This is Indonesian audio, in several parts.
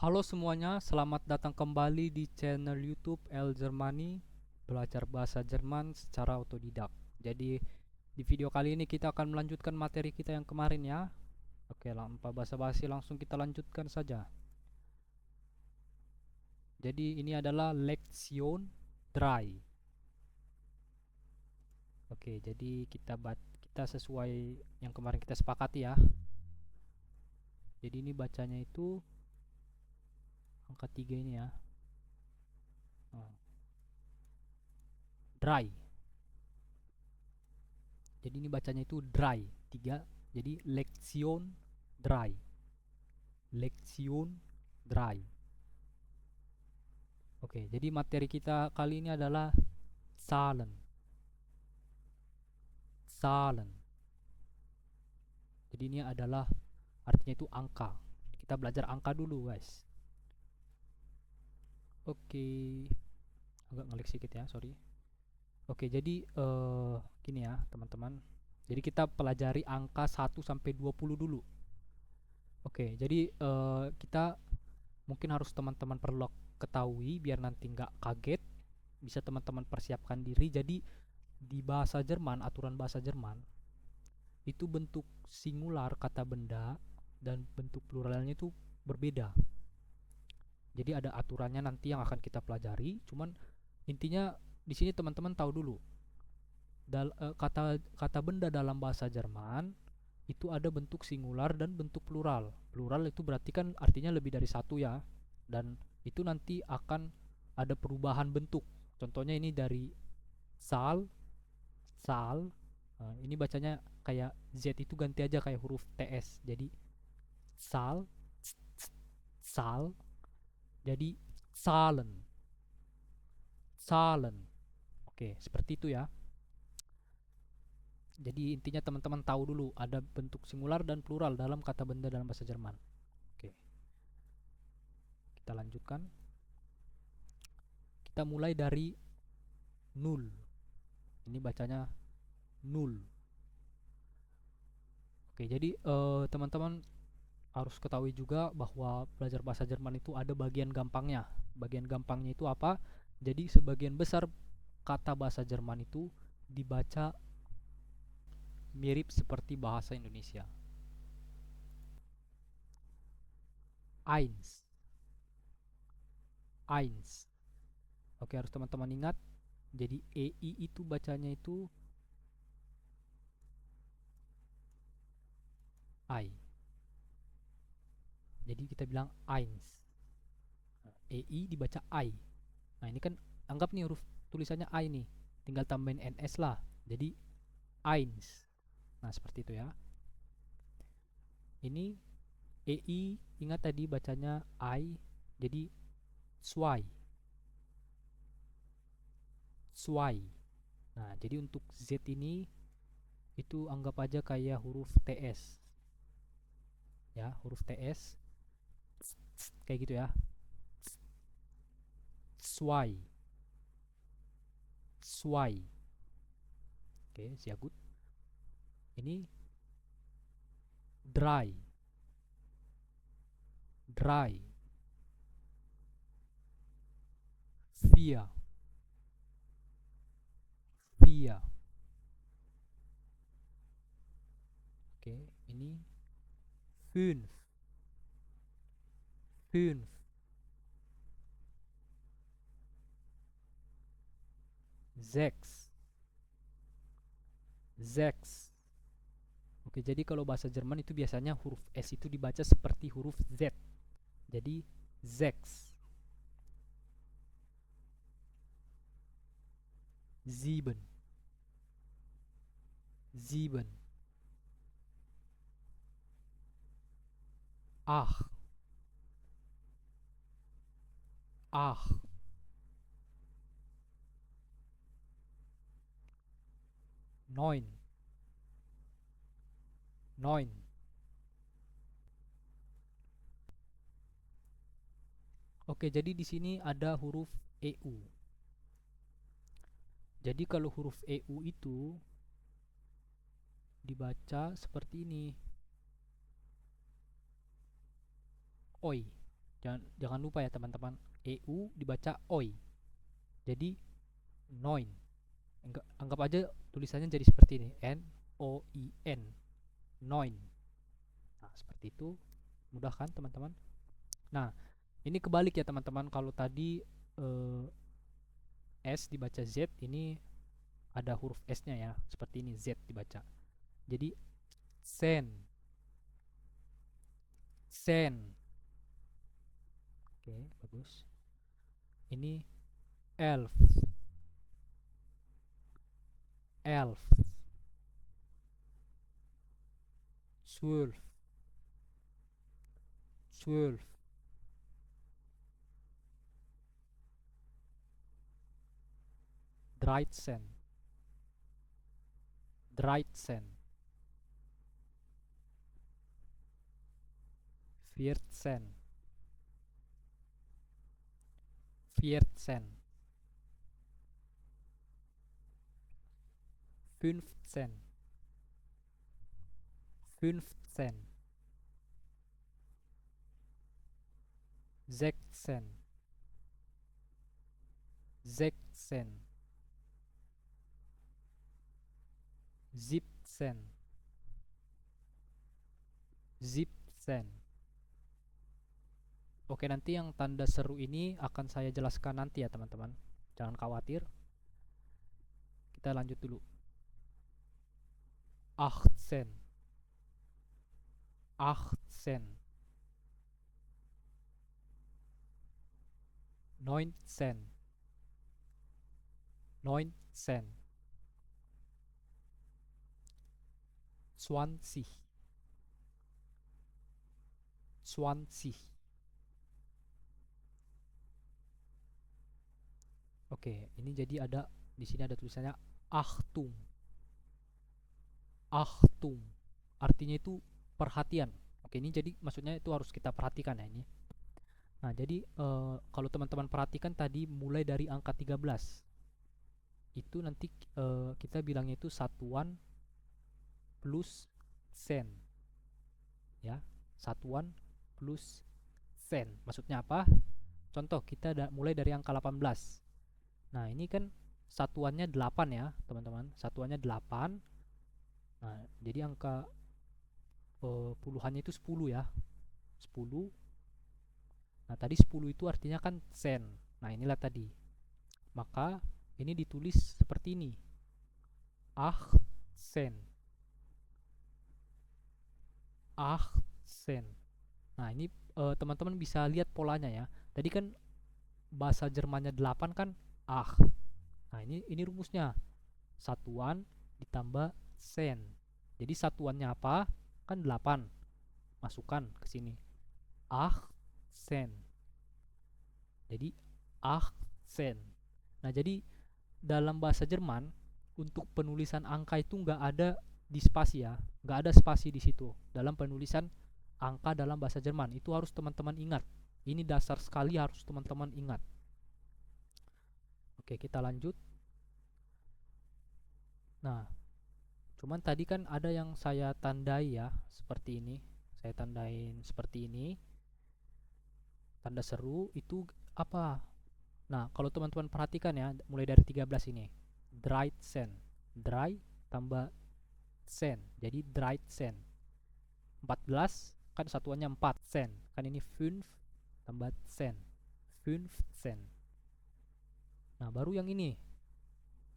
Halo semuanya, selamat datang kembali di channel YouTube El Germani, belajar bahasa Jerman secara otodidak. Jadi di video kali ini kita akan melanjutkan materi kita yang kemarin ya. Oke, tanpa basa-basi langsung kita lanjutkan saja. Jadi ini adalah Lektion 3. Oke, jadi kita sesuai yang kemarin kita sepakati ya. Jadi ini bacanya itu angka 3 ini ya. Oh, dry. Jadi ini bacanya itu dry 3. Jadi Lektion 3. Lektion 3. Oke, jadi materi kita kali ini adalah Zahlen. Zahlen. Jadi ini adalah artinya itu angka. Kita belajar angka dulu, guys. Oke, agak ngelik sedikit ya, sorry. Oke, jadi gini ya, teman-teman. Jadi kita pelajari angka 1 sampai 20 dulu. Oke, jadi kita mungkin harus teman-teman perlu ketahui biar nanti nggak kaget, bisa teman-teman persiapkan diri. Jadi di bahasa Jerman, aturan bahasa Jerman itu bentuk singular kata benda dan bentuk pluralnya itu berbeda. Jadi ada aturannya nanti yang akan kita pelajari. Cuman intinya di sini teman-teman tahu dulu kata kata benda dalam bahasa Jerman itu ada bentuk singular dan bentuk plural. Plural itu berarti kan artinya lebih dari satu ya. Dan itu nanti akan ada perubahan bentuk. Contohnya ini dari sal, sal. Nah, ini bacanya kayak Z itu ganti aja kayak huruf TS. Jadi sal, sal. Jadi salen, salen. Oke, seperti itu ya. Jadi intinya teman-teman tahu dulu ada bentuk singular dan plural dalam kata benda dalam bahasa Jerman. Oke, kita lanjutkan. Kita mulai dari nul. Ini bacanya nul. Oke, jadi teman-teman harus ketahui juga bahwa belajar bahasa Jerman itu ada bagian gampangnya. Bagian gampangnya itu apa? Jadi sebagian besar kata bahasa Jerman itu dibaca mirip seperti bahasa Indonesia. Eins, eins. Oke, harus teman-teman ingat. Jadi EI itu bacanya itu I. Jadi kita bilang eins. EI dibaca I. Nah, ini kan anggap nih huruf tulisannya I nih. Tinggal tambahin NS lah. Jadi eins. Nah, seperti itu ya. Ini EI ingat tadi bacanya I. Jadi zwei. Zwei. Nah, jadi untuk Z ini itu anggap aja kayak huruf TS. Ya, huruf TS kayak gitu ya. Zwei. Zwei. Oke, siagut. Ini dry. Dry. Via. Via. Oke, ini fünf. Fünf. Sechs. Sechs. Oke, jadi kalau bahasa Jerman itu biasanya huruf S itu dibaca seperti huruf Z. Jadi sechs. Sieben. Sieben. Acht. Acht. Neun. Neun. Oke, jadi di sini ada huruf EU. Jadi kalau huruf EU itu dibaca seperti ini. Oi. Jangan lupa ya teman-teman, EU dibaca oi. Jadi noin. Anggap aja tulisannya jadi seperti ini, N-O-I-N, noin. Nah, seperti itu. Mudah kan teman-teman? Nah, ini kebalik ya teman-teman. Kalau tadi S dibaca Z, ini ada huruf S-nya ya. Seperti ini, Z dibaca. Jadi sen. Sen. Oke, bagus. Ini elf. Elf. Swolf. Swolf. Dreidsen. Dreidsen. 14. 14. 15. 15. 16. 16. 17. 17. Oke, nanti yang tanda seru ini akan saya jelaskan nanti ya teman-teman. Jangan khawatir. Kita lanjut dulu. 18. 18. 19. 19. 20. 20. Oke, ini jadi ada di sini ada tulisannya Achtung. Achtung. Artinya itu perhatian. Oke, ini jadi maksudnya itu harus kita perhatikan ya ini. Nah, jadi kalau teman-teman perhatikan tadi mulai dari angka 13. Itu nanti kita bilangnya itu satuan plus sen. Ya, satuan plus sen. Maksudnya apa? Contoh kita mulai dari angka 18. Nah, ini kan satuannya 8 ya, teman-teman. Satuannya 8. Nah, jadi angka puluhannya itu 10 ya. 10. Nah, tadi 10 itu artinya kan sen. Nah, inilah tadi. Maka ini ditulis seperti ini. Sen. Sen. Nah, ini teman-teman bisa lihat polanya ya. Tadi kan bahasa Jermannya 8 kan ach. Nah, ini rumusnya. Satuan ditambah sen. Jadi satuannya apa? Kan 8. Masukkan ke sini. Sen. Jadi sen. Nah, jadi dalam bahasa Jerman untuk penulisan angka itu nggak ada di spasi ya, nggak ada spasi di situ dalam penulisan angka dalam bahasa Jerman. Itu harus teman-teman ingat. Ini dasar sekali, harus teman-teman ingat. Oke, kita lanjut. Nah, cuman tadi kan ada yang saya tandai ya, seperti ini. Saya tandain seperti ini. Tanda seru itu apa? Nah, kalau teman-teman perhatikan ya, mulai dari 13 ini. Dried sen. Dry tambah sen. Jadi dried sen. 14 kan satuannya 4 sen. Kan ini 5 tambah sen. 5 sen. Nah, baru yang ini.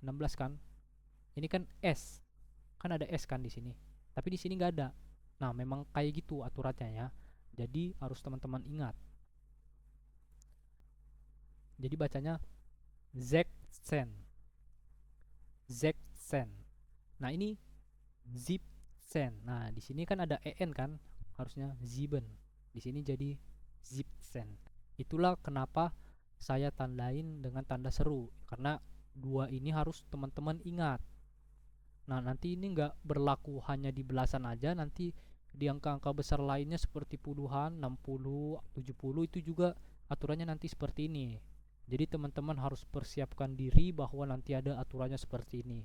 16 kan? Ini kan S. Kan ada S kan di sini. Tapi di sini nggak ada. Nah, memang kayak gitu aturannya ya. Jadi harus teman-teman ingat. Jadi bacanya Zeksen. Zeksen. Nah, ini Zipsen. Nah, di sini kan ada en kan? Harusnya Ziben. Di sini jadi Zipsen. Itulah kenapa saya tandain dengan tanda seru, karena dua ini harus teman-teman ingat. Nah, nanti ini nggak berlaku hanya di belasan aja, nanti di angka-angka besar lainnya seperti puluhan, 60, 70 itu juga aturannya nanti seperti ini. Jadi teman-teman harus persiapkan diri bahwa nanti ada aturannya seperti ini.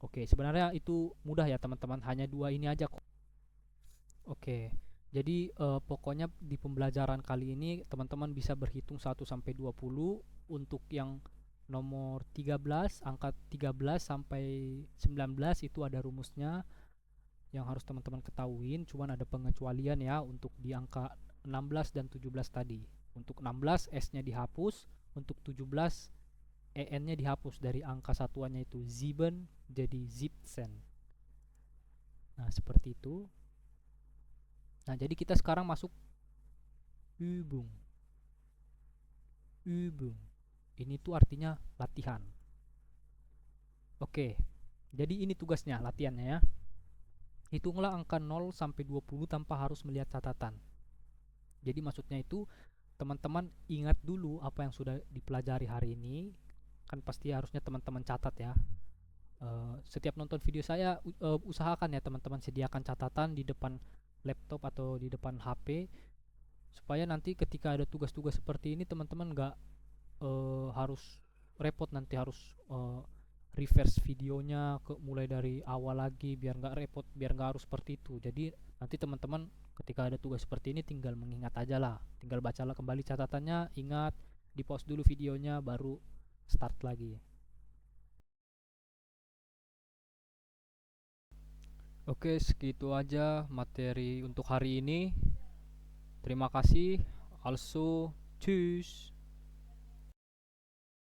Oke, sebenarnya itu mudah ya teman-teman, hanya dua ini aja kok. Oke, Jadi pokoknya di pembelajaran kali ini teman-teman bisa berhitung 1 sampai 20. Untuk yang nomor 13, angka 13 sampai 19 itu ada rumusnya yang harus teman-teman ketahuin. Cuman ada pengecualian ya untuk di angka 16 dan 17 tadi. Untuk 16 S-nya dihapus, untuk 17 EN-nya dihapus dari angka satuannya itu Sieben jadi 17. Nah, seperti itu. Nah, jadi kita sekarang masuk Übung. Übung. Ini tuh artinya latihan. Oke. Jadi ini tugasnya, latihannya ya. Hitunglah angka 0 sampai 20 tanpa harus melihat catatan. Jadi maksudnya itu teman-teman ingat dulu apa yang sudah dipelajari hari ini. Kan pasti harusnya teman-teman catat ya. Setiap nonton video saya usahakan ya teman-teman sediakan catatan di depan laptop atau di depan HP, supaya nanti ketika ada tugas-tugas seperti ini teman-teman nggak harus repot, nanti harus reverse videonya mulai dari awal lagi, biar nggak repot, biar nggak harus seperti itu. Jadi nanti teman-teman ketika ada tugas seperti ini tinggal mengingat aja lah, tinggal bacalah kembali catatannya, ingat, di pause dulu videonya, baru start lagi. Oke, segitu aja materi untuk hari ini. Terima kasih. Also, tschüss.